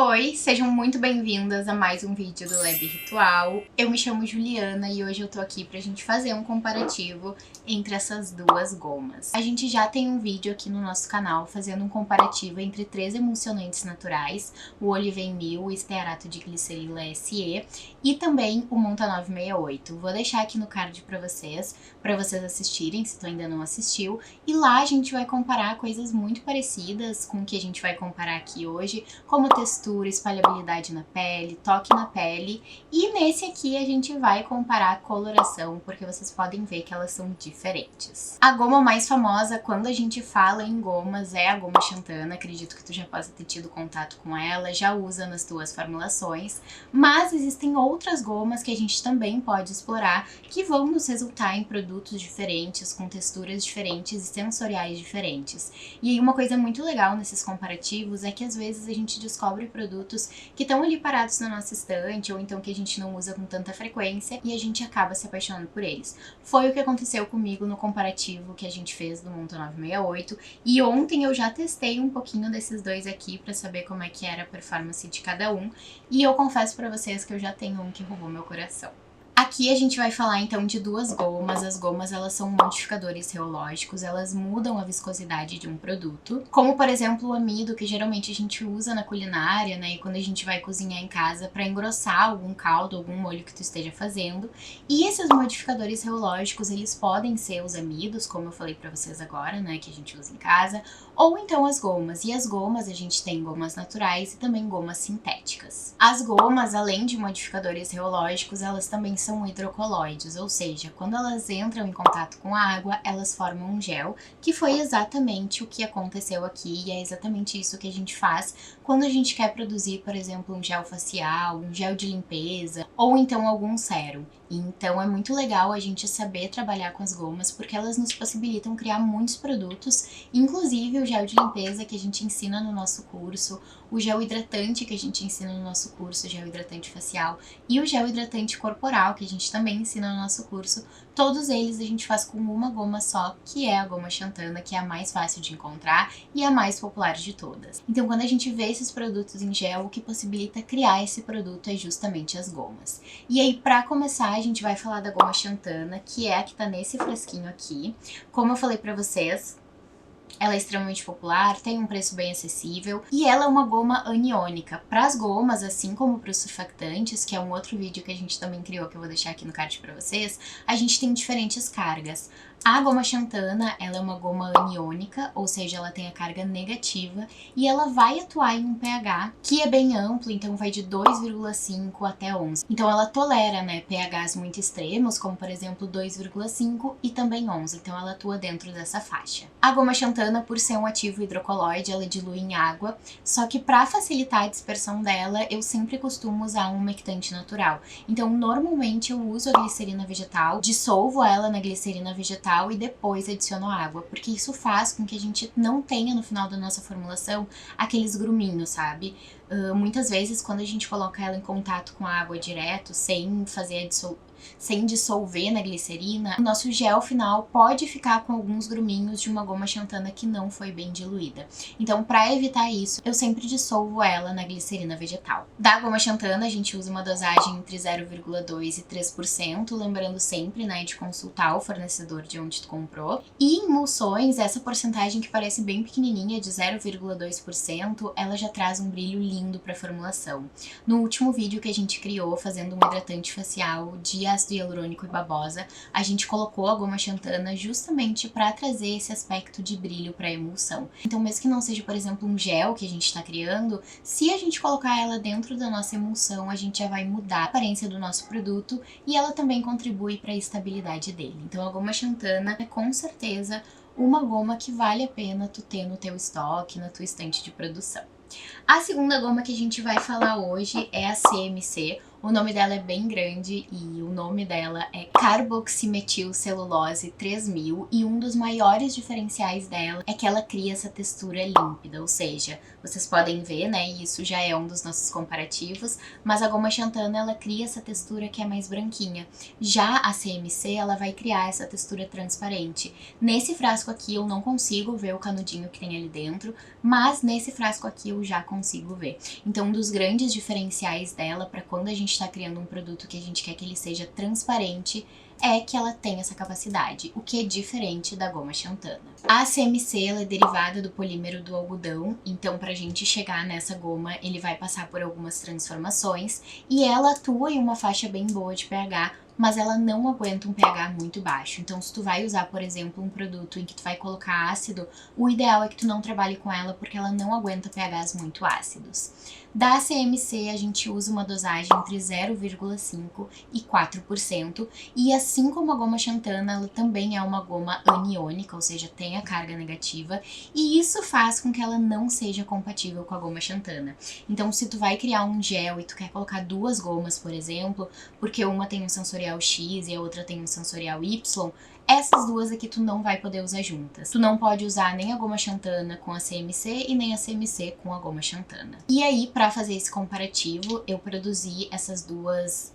Oi, sejam muito bem-vindas a mais um vídeo do Lab Ritual. Eu me chamo Juliana e hoje eu tô aqui pra gente fazer um comparativo entre essas duas gomas. A gente já tem um vídeo aqui no nosso canal fazendo um comparativo entre 3 emulsionantes naturais, o Olivein 1000, o estearato de glicerila SE e também o Monta 968. Vou deixar aqui no card pra vocês assistirem, se tu ainda não assistiu. E lá a gente vai comparar coisas muito parecidas com o que a gente vai comparar aqui hoje, como textura, espalhabilidade na pele, toque na pele. E nesse aqui a gente vai comparar a coloração, porque vocês podem ver que elas são diferentes. A goma mais famosa quando a gente fala em gomas é a goma xantana. Acredito que tu já possa ter tido contato com ela, já usa nas tuas formulações. Mas existem outras gomas que a gente também pode explorar, que vão nos resultar em produtos diferentes, com texturas diferentes e sensoriais diferentes. E aí uma coisa muito legal nesses comparativos é que às vezes a gente descobre produtos que estão ali parados na nossa estante, ou então que a gente não usa com tanta frequência, e a gente acaba se apaixonando por eles. Foi o que aconteceu comigo no comparativo que a gente fez do Monta 968, e ontem eu já testei um pouquinho desses dois aqui pra saber como é que era a performance de cada um, e eu confesso pra vocês que eu já tenho um que roubou meu coração. Aqui a gente vai falar então de duas gomas. As gomas, elas são modificadores reológicos, elas mudam a viscosidade de um produto, como por exemplo o amido, que geralmente a gente usa na culinária, né, e quando a gente vai cozinhar em casa para engrossar algum caldo, algum molho que tu esteja fazendo. E esses modificadores reológicos, eles podem ser os amidos, como eu falei para vocês agora, né, que a gente usa em casa, ou então as gomas. E as gomas, a gente tem gomas naturais e também gomas sintéticas. As gomas, além de modificadores reológicos, elas também são hidrocoloides, ou seja, quando elas entram em contato com a água, elas formam um gel, que foi exatamente o que aconteceu aqui, e é exatamente isso que a gente faz quando a gente quer produzir, por exemplo, um gel facial, um gel de limpeza, ou então algum sérum. Então é muito legal a gente saber trabalhar com as gomas, porque elas nos possibilitam criar muitos produtos, inclusive o gel de limpeza que a gente ensina no nosso curso, o gel hidratante que a gente ensina no nosso curso, o gel hidratante facial, e o gel hidratante corporal que a gente também ensina no nosso curso. Todos eles a gente faz com uma goma só, que é a goma xantana, que é a mais fácil de encontrar e a mais popular de todas. Então quando a gente vê esses produtos em gel, o que possibilita criar esse produto é justamente as gomas. E aí, para começar, a gente vai falar da goma xantana, que é a que tá nesse frasquinho aqui. Como eu falei pra vocês, ela é extremamente popular, tem um preço bem acessível e ela é uma goma aniônica. Para as gomas, assim como para os surfactantes, que é um outro vídeo que a gente também criou, que eu vou deixar aqui no card para vocês, a gente tem diferentes cargas. A goma xantana, ela é uma goma aniônica, ou seja, ela tem a carga negativa e ela vai atuar em um pH que é bem amplo, então vai de 2,5 até 11. Então ela tolera, né, pHs muito extremos, como por exemplo 2,5 e também 11, então ela atua dentro dessa faixa. A goma xantana, por ser um ativo hidrocoloide, ela dilui em água, só que para facilitar a dispersão dela, eu sempre costumo usar um umectante natural. Então normalmente eu uso a glicerina vegetal, dissolvo ela na glicerina vegetal e depois adiciono água, porque isso faz com que a gente não tenha no final da nossa formulação aqueles gruminhos, sabe? Muitas vezes quando a gente coloca ela em contato com a água direto, sem dissolver na glicerina, o nosso gel final pode ficar com alguns gruminhos de uma goma xantana que não foi bem diluída. Então, para evitar isso, eu sempre dissolvo ela na glicerina vegetal. Da goma xantana, a gente usa uma dosagem entre 0,2 e 3%, lembrando sempre, né, de consultar o fornecedor de onde tu comprou. E em emulsões, essa porcentagem que parece bem pequenininha, de 0,2%, ela já traz um brilho lindo para a formulação. No último vídeo que a gente criou, fazendo um hidratante facial de ácido hialurônico e babosa, a gente colocou a goma xantana justamente para trazer esse aspecto de brilho para a emulsão. Então, mesmo que não seja, por exemplo, um gel que a gente está criando, se a gente colocar ela dentro da nossa emulsão, a gente já vai mudar a aparência do nosso produto e ela também contribui para a estabilidade dele. Então, a goma xantana é com certeza uma goma que vale a pena tu ter no teu estoque, na tua estante de produção. A segunda goma que a gente vai falar hoje é a CMC, O nome dela é bem grande e o nome dela é Carboximetilcelulose 3000 e um dos maiores diferenciais dela é que ela cria essa textura límpida, ou seja, vocês podem ver, né, e isso já é um dos nossos comparativos, mas a goma xantana ela cria essa textura que é mais branquinha. Já a CMC ela vai criar essa textura transparente. Nesse frasco aqui eu não consigo ver o canudinho que tem ali dentro, mas nesse frasco aqui eu já consigo ver. Então um dos grandes diferenciais dela para quando a gente está criando um produto que a gente quer que ele seja transparente é que ela tem essa capacidade, o que é diferente da goma xantana. A CMC ela é derivada do polímero do algodão, então pra gente chegar nessa goma ele vai passar por algumas transformações e ela atua em uma faixa bem boa de pH, mas ela não aguenta um pH muito baixo. Então se tu vai usar, por exemplo, um produto em que tu vai colocar ácido, o ideal é que tu não trabalhe com ela porque ela não aguenta pHs muito ácidos. Da CMC a gente usa uma dosagem entre 0,5% e 4%, e assim como a goma xantana, ela também é uma goma aniônica, ou seja, tem a carga negativa, e isso faz com que ela não seja compatível com a goma xantana. Então se tu vai criar um gel e tu quer colocar duas gomas, por exemplo, porque uma tem um sensorial X e a outra tem um sensorial Y, essas duas aqui tu não vai poder usar juntas. Tu não pode usar nem a goma xantana com a CMC e nem a CMC com a goma xantana. E aí, pra fazer esse comparativo, eu produzi essas duas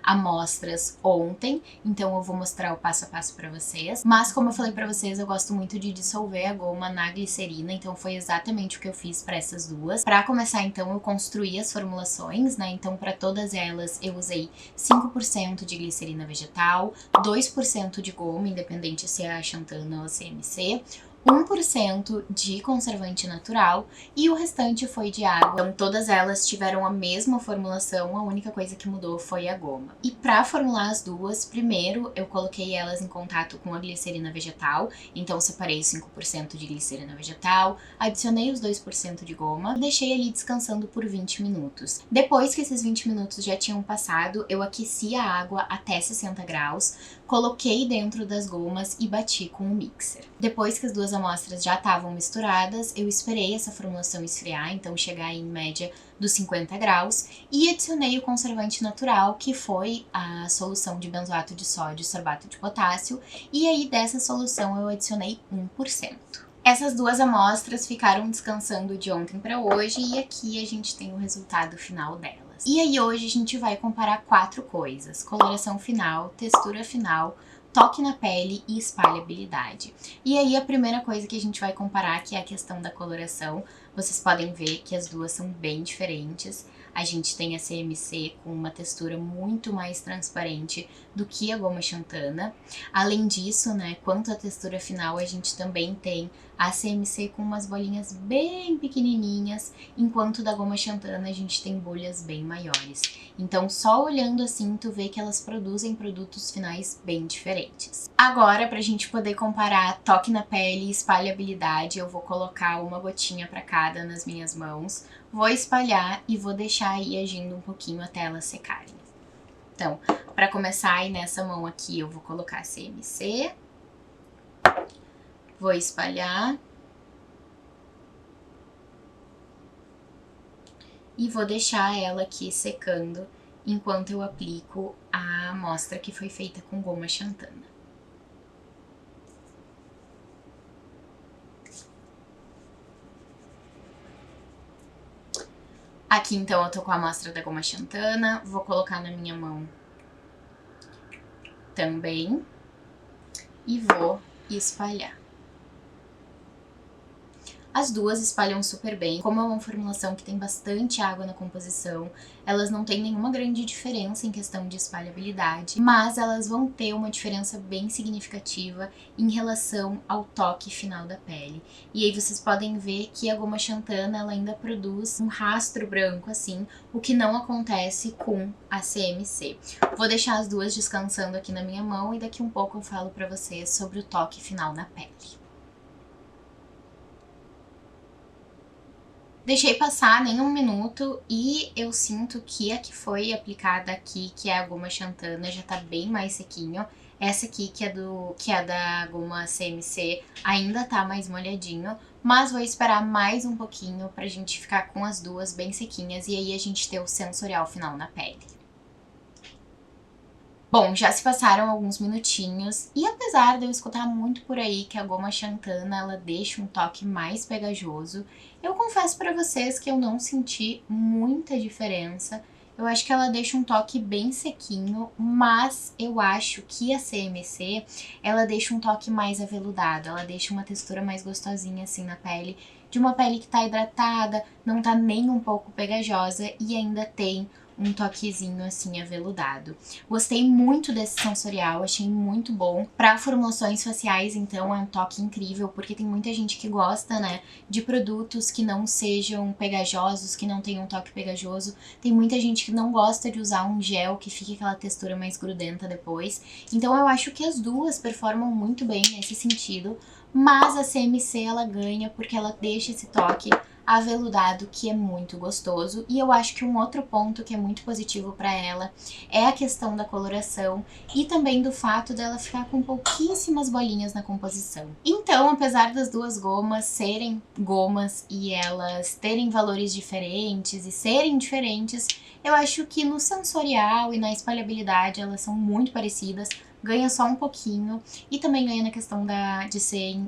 amostras ontem, então eu vou mostrar o passo a passo pra vocês. Mas como eu falei pra vocês, eu gosto muito de dissolver a goma na glicerina, então foi exatamente o que eu fiz pra essas duas. Pra começar, então, eu construí as formulações, né? Então, pra todas elas, eu usei 5% de glicerina vegetal, 2% de goma, independente se é a xantana ou a CMC, 1% de conservante natural e o restante foi de água. Então todas elas tiveram a mesma formulação, a única coisa que mudou foi a goma. E para formular as duas, primeiro eu coloquei elas em contato com a glicerina vegetal, então separei os 5% de glicerina vegetal, adicionei os 2% de goma e deixei ali descansando por 20 minutos. Depois que esses 20 minutos já tinham passado, eu aqueci a água até 60 graus, coloquei dentro das gomas e bati com o mixer. Depois que as duas amostras já estavam misturadas, eu esperei essa formulação esfriar, então chegar em média dos 50 graus, e adicionei o conservante natural, que foi a solução de benzoato de sódio e sorbato de potássio, e aí dessa solução eu adicionei 1%. Essas duas amostras ficaram descansando de ontem para hoje e aqui a gente tem o resultado final delas. E aí hoje a gente vai comparar 4 coisas: coloração final, textura final, toque na pele e espalhabilidade. E aí a primeira coisa que a gente vai comparar, que é a questão da coloração, vocês podem ver que as duas são bem diferentes. A gente tem a CMC com uma textura muito mais transparente do que a goma xantana. Além disso, né, quanto à textura final, a gente também tem a CMC com umas bolinhas bem pequenininhas, enquanto da goma xantana a gente tem bolhas bem maiores. Então, só olhando assim, tu vê que elas produzem produtos finais bem diferentes. Agora, pra gente poder comparar toque na pele e espalhabilidade, eu vou colocar uma gotinha pra cada nas minhas mãos, vou espalhar e vou deixar aí agindo um pouquinho até elas secarem. Então, pra começar aí nessa mão aqui, eu vou colocar a CMC, vou espalhar e vou deixar ela aqui secando enquanto eu aplico a amostra que foi feita com goma xantana. Aqui então eu tô com a amostra da goma xantana, vou colocar na minha mão também e vou espalhar. As duas espalham super bem, como é uma formulação que tem bastante água na composição, elas não têm nenhuma grande diferença em questão de espalhabilidade, mas elas vão ter uma diferença bem significativa em relação ao toque final da pele. E aí vocês podem ver que a goma xantana ela ainda produz um rastro branco assim, o que não acontece com a CMC. Vou deixar as duas descansando aqui na minha mão e daqui um pouco eu falo pra vocês sobre o toque final na pele. Deixei passar nem um minuto e eu sinto que a que foi aplicada aqui, que é a goma xantana, já tá bem mais sequinho. Essa aqui, que é da goma CMC, ainda tá mais molhadinho, mas vou esperar mais um pouquinho pra gente ficar com as duas bem sequinhas e aí a gente ter o sensorial final na pele. Bom, já se passaram alguns minutinhos e apesar de eu escutar muito por aí que a goma xantana ela deixa um toque mais pegajoso, eu confesso pra vocês que eu não senti muita diferença. Eu acho que ela deixa um toque bem sequinho, mas eu acho que a CMC, ela deixa um toque mais aveludado, ela deixa uma textura mais gostosinha assim na pele, de uma pele que tá hidratada, não tá nem um pouco pegajosa e ainda tem um toquezinho assim aveludado. Gostei muito desse sensorial, achei muito bom. Para formulações faciais, então, é um toque incrível, porque tem muita gente que gosta, né, de produtos que não sejam pegajosos, que não tenham um toque pegajoso. Tem muita gente que não gosta de usar um gel que fique aquela textura mais grudenta depois. Então eu acho que as duas performam muito bem nesse sentido, mas a CMC ela ganha porque ela deixa esse toque aveludado que é muito gostoso. E eu acho que um outro ponto que é muito positivo para ela é a questão da coloração e também do fato dela ficar com pouquíssimas bolinhas na composição. Então, apesar das duas gomas serem gomas e elas terem valores diferentes e serem diferentes, eu acho que no sensorial e na espalhabilidade elas são muito parecidas. Ganha só um pouquinho e também ganha na questão de ser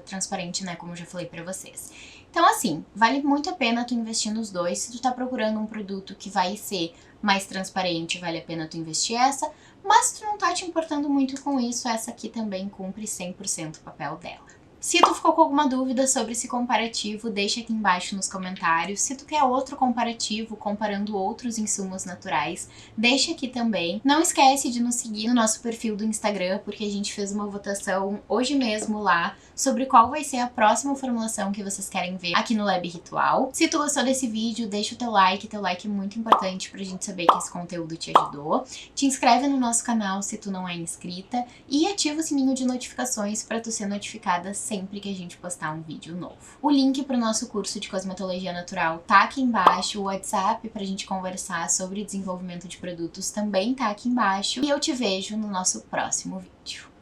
transparente, né, como eu já falei pra vocês. Então assim, vale muito a pena tu investir nos dois. Se tu tá procurando um produto que vai ser mais transparente, vale a pena tu investir essa. Mas se tu não tá te importando muito com isso, essa aqui também cumpre 100% o papel dela. Se tu ficou com alguma dúvida sobre esse comparativo, deixa aqui embaixo nos comentários. Se tu quer outro comparativo comparando outros insumos naturais, deixa aqui também. Não esquece de nos seguir no nosso perfil do Instagram, porque a gente fez uma votação hoje mesmo lá sobre qual vai ser a próxima formulação que vocês querem ver aqui no Lab Ritual. Se tu gostou desse vídeo, deixa o teu like é muito importante pra gente saber que esse conteúdo te ajudou. Te inscreve no nosso canal se tu não é inscrita e ativa o sininho de notificações pra tu ser notificada sempre que a gente postar um vídeo novo. O link pro nosso curso de cosmetologia natural tá aqui embaixo, o WhatsApp pra gente conversar sobre desenvolvimento de produtos também tá aqui embaixo e eu te vejo no nosso próximo vídeo.